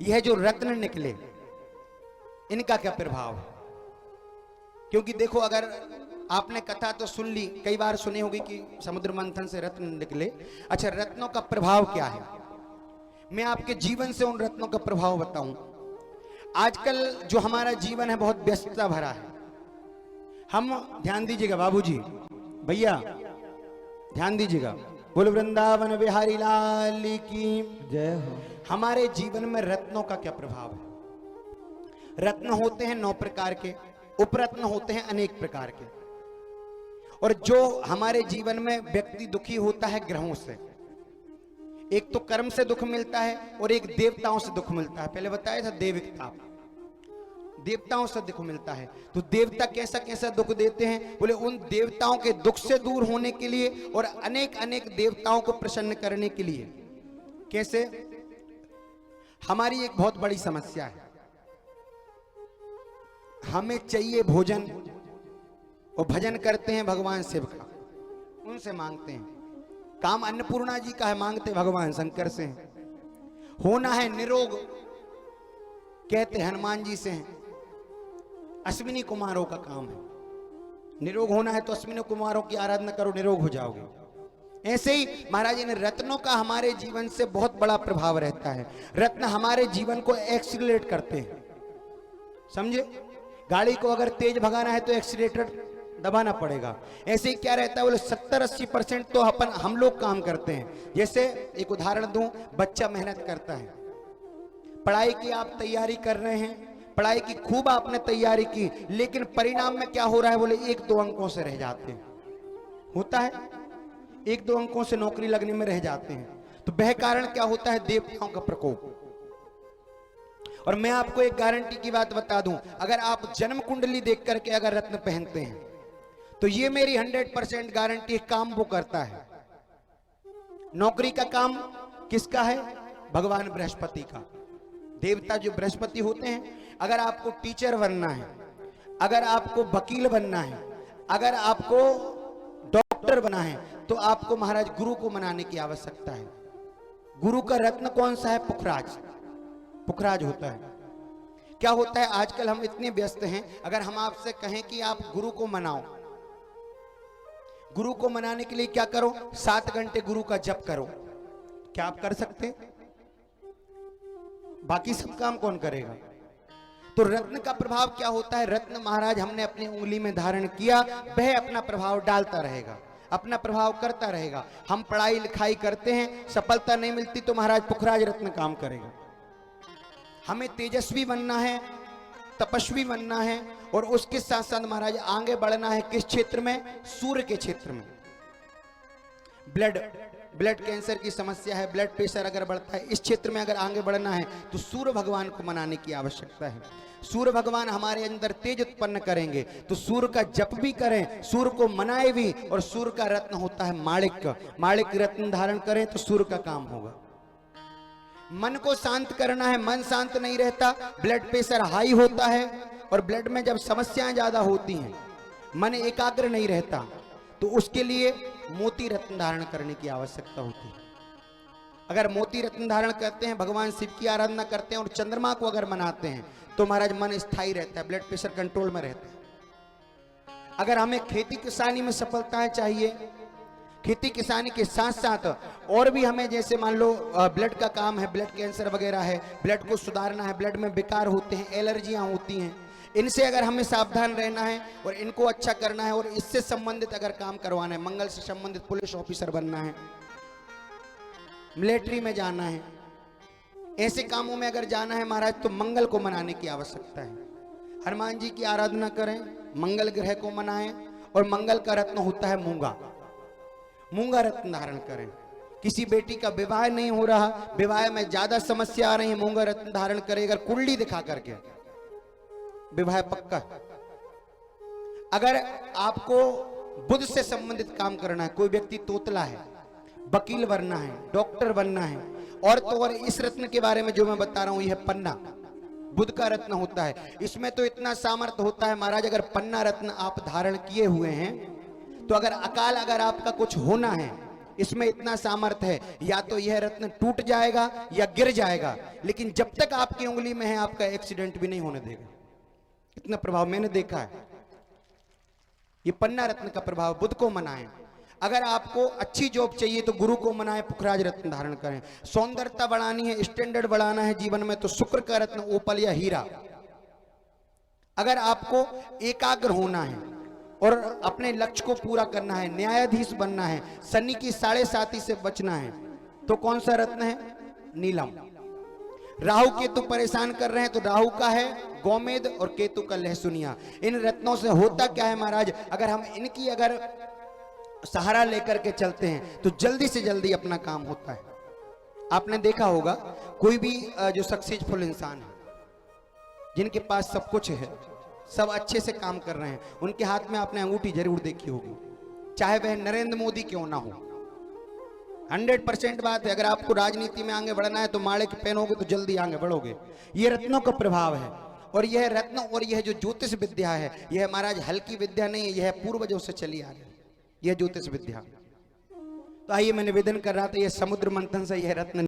यह जो रत्न निकले इनका क्या प्रभाव है? क्योंकि देखो, अगर आपने कथा तो सुन ली, कई बार सुनी होगी कि समुद्र मंथन से रत्न निकले। अच्छा, रत्नों का प्रभाव क्या है? मैं आपके जीवन से उन रत्नों का प्रभाव बताऊं। आजकल जो हमारा जीवन है बहुत व्यस्तता भरा है। हम, ध्यान दीजिएगा बाबूजी, भैया ध्यान दीजिएगा, बोल वृंदावन बिहारी लाल की जय हो। हमारे जीवन में रत्नों का क्या प्रभाव है? रत्न होते हैं 9 प्रकार के, उपरत्न होते हैं अनेक प्रकार के। और जो हमारे जीवन में व्यक्ति दुखी होता है ग्रहों से, एक तो कर्म से दुख मिलता है और एक देवताओं से दुख मिलता है। पहले बताया था देविकता, देवताओं से दुख मिलता है। तो देवता कैसा कैसा दुख देते हैं? बोले उन देवताओं के दुख से दूर होने के लिए और अनेक अनेक देवताओं को प्रसन्न करने के लिए। कैसे? हमारी एक बहुत बड़ी समस्या है, हमें चाहिए भोजन और भजन करते हैं भगवान शिव का, उनसे मांगते हैं। काम अन्नपूर्णा जी का है, मांगते भगवान शंकर से हैं। होना है निरोग, कहते हनुमान जी से हैं। अश्विनी कुमारों का काम है, निरोग होना है तो अश्विनी कुमारों की आराधना करो, निरोग हो जाओगे। ऐसे ही महाराज ने रत्नों का हमारे जीवन से बहुत बड़ा प्रभाव रहता है। रत्न हमारे जीवन को एक्सीलरेट करते हैं, समझे? गाड़ी को अगर तेज भगाना है तो एक्सीलेटर दबाना पड़ेगा। ऐसे ही क्या रहता है, बोले 70-80% तो हम लोग काम करते हैं। जैसे एक उदाहरण दूं, बच्चा मेहनत करता है, पढ़ाई की आप तैयारी कर रहे हैं, पढ़ाई की खूब आपने तैयारी की, लेकिन परिणाम में क्या हो रहा है? बोले 1-2 अंकों से रह जाते हैं। होता है 1-2 अंकों से नौकरी लगने में रह जाते हैं। तो वह कारण क्या होता है? देवताओं का प्रकोप। और मैं आपको एक गारंटी की बात बता दूं, अगर आप जन्म कुंडली देख करके अगर रत्न पहनते हैं तो ये मेरी 100% गारंटी, काम वो करता है। नौकरी का काम किसका है? भगवान बृहस्पति का। देवता जो बृहस्पति होते हैं। अगर आपको टीचर बनना है, अगर आपको वकील बनना है, अगर आपको डॉक्टर बनना है, तो आपको महाराज गुरु को मनाने की आवश्यकता है। गुरु का रत्न कौन सा है? पुखराज। पुखराज होता है। क्या होता है, आजकल हम इतने व्यस्त हैं, अगर हम आपसे कहें कि आप गुरु को मनाओ, गुरु को मनाने के लिए क्या करो? 7 घंटे गुरु का जप करो। क्या आप कर सकते? बाकी सब काम कौन करेगा? तो रत्न का प्रभाव क्या होता है? रत्न महाराज हमने अपनी उंगली में धारण किया, वह अपना प्रभाव डालता रहेगा, अपना प्रभाव करता रहेगा। हम पढ़ाई लिखाई करते हैं, सफलता नहीं मिलती तो महाराज पुखराज रत्न काम करेगा। हमें तेजस्वी बनना है, तपस्वी बनना है, और उसके साथ साथ महाराज आगे बढ़ना है। किस क्षेत्र में? सूर्य के क्षेत्र में। ब्लड कैंसर की समस्या है, ब्लड प्रेशर अगर बढ़ता है, इस क्षेत्र में अगर आगे बढ़ना है तो सूर्य भगवान को मनाने की आवश्यकता है। सूर्य भगवान हमारे अंदर तेज उत्पन्न करेंगे, तो सूर्य का जप भी करें, सूर्य को मनाए भी। और सूर्य का रत्न होता है माणिक्य। माणिक्य रत्न धारण करें तो सूर्य का काम होगा। मन को शांत करना है, मन शांत नहीं रहता, ब्लड प्रेशर हाई होता है, और ब्लड में जब समस्याएं ज्यादा होती हैं, मन एकाग्र नहीं रहता, तो उसके लिए मोती रत्न धारण करने की आवश्यकता होती है। अगर मोती रत्न धारण करते हैं, भगवान शिव की आराधना करते हैं और चंद्रमा को अगर मनाते हैं, तो महाराज मन स्थायी रहता है, ब्लड प्रेशर कंट्रोल में रहता है। अगर हमें खेती किसानी में सफलताएं चाहिए, खेती किसानी के साथ साथ और भी हमें, जैसे मान लो ब्लड का काम है, ब्लड कैंसर वगैरह है, ब्लड को सुधारना है, ब्लड में विकार होते हैं, एलर्जियां होती हैं, इनसे अगर हमें सावधान रहना है और इनको अच्छा करना है, और इससे संबंधित अगर काम करवाना है, मंगल से संबंधित पुलिस ऑफिसर बनना है, मिलिट्री में जाना है, ऐसे कामों में अगर जाना है महाराज, तो मंगल को मनाने की आवश्यकता है। हनुमान जी की आराधना करें, मंगल ग्रह को मनाएं, और मंगल का रत्न होता है मूंगा। मूंगा रत्न धारण करें। किसी बेटी का विवाह नहीं हो रहा, विवाह में ज्यादा समस्या आ रही है, मूंगा रत्न धारण करें, अगर कुंडली दिखा करके विवाह पक्का। अगर आपको बुद्ध से संबंधित काम करना है, कोई व्यक्ति तोतला है, वकील बनना है, डॉक्टर बनना है, और तो और इस रत्न के बारे में जो मैं बता रहा हूं, यह पन्ना बुद्ध का रत्न होता है। इसमें तो इतना सामर्थ्य होता है महाराज, अगर पन्ना रत्न आप धारण किए हुए हैं, तो अगर अकाल अगर आपका कुछ होना है, इसमें इतना सामर्थ्य है, या तो यह रत्न टूट जाएगा या गिर जाएगा, लेकिन जब तक आपकी उंगली में है आपका एक्सीडेंट भी नहीं होने देगा। इतना प्रभाव मैंने देखा है। ये पन्ना रत्न का प्रभाव। बुध को मनाएं। अगर आपको अच्छी जॉब चाहिए तो गुरु को मनाएं, पुखराज रत्न धारण करें। सौंदर्यता बढ़ानी है, स्टैंडर्ड बढ़ाना है जीवन में, तो शुक्र का रत्न ओपल या हीरा। अगर आपको एकाग्र होना है और अपने लक्ष्य को पूरा करना है, न्यायाधीश बनना है, शनि की 7.5 से बचना है, तो कौन सा रत्न है? नीलम। राहु केतु परेशान कर रहे हैं तो राहु का है गोमेद और केतु का लहसुनिया। इन रत्नों से होता क्या है महाराज, अगर हम इनकी अगर सहारा लेकर के चलते हैं तो जल्दी से जल्दी अपना काम होता है। आपने देखा होगा कोई भी जो सक्सेसफुल इंसान है, जिनके पास सब कुछ है, सब अच्छे से काम कर रहे हैं, उनके हाथ में आपने अंगूठी जरूर देखी होगी, चाहे वह नरेंद्र मोदी क्यों ना हो। 100% बात है। अगर आपको राजनीति में आगे बढ़ना है तो माड़े के पहनोगे तो जल्दी आगे बढ़ोगे। ये रत्नों का प्रभाव है। और यह रत्न और यह जो ज्योतिष विद्या है, यह महाराज हल्की विद्या नहीं है, यह पूर्वजों से चली आ रही है, यह ज्योतिष विद्या। तो आइए, मैं निवेदन कर रहा था, यह समुद्र मंथन से यह रत्न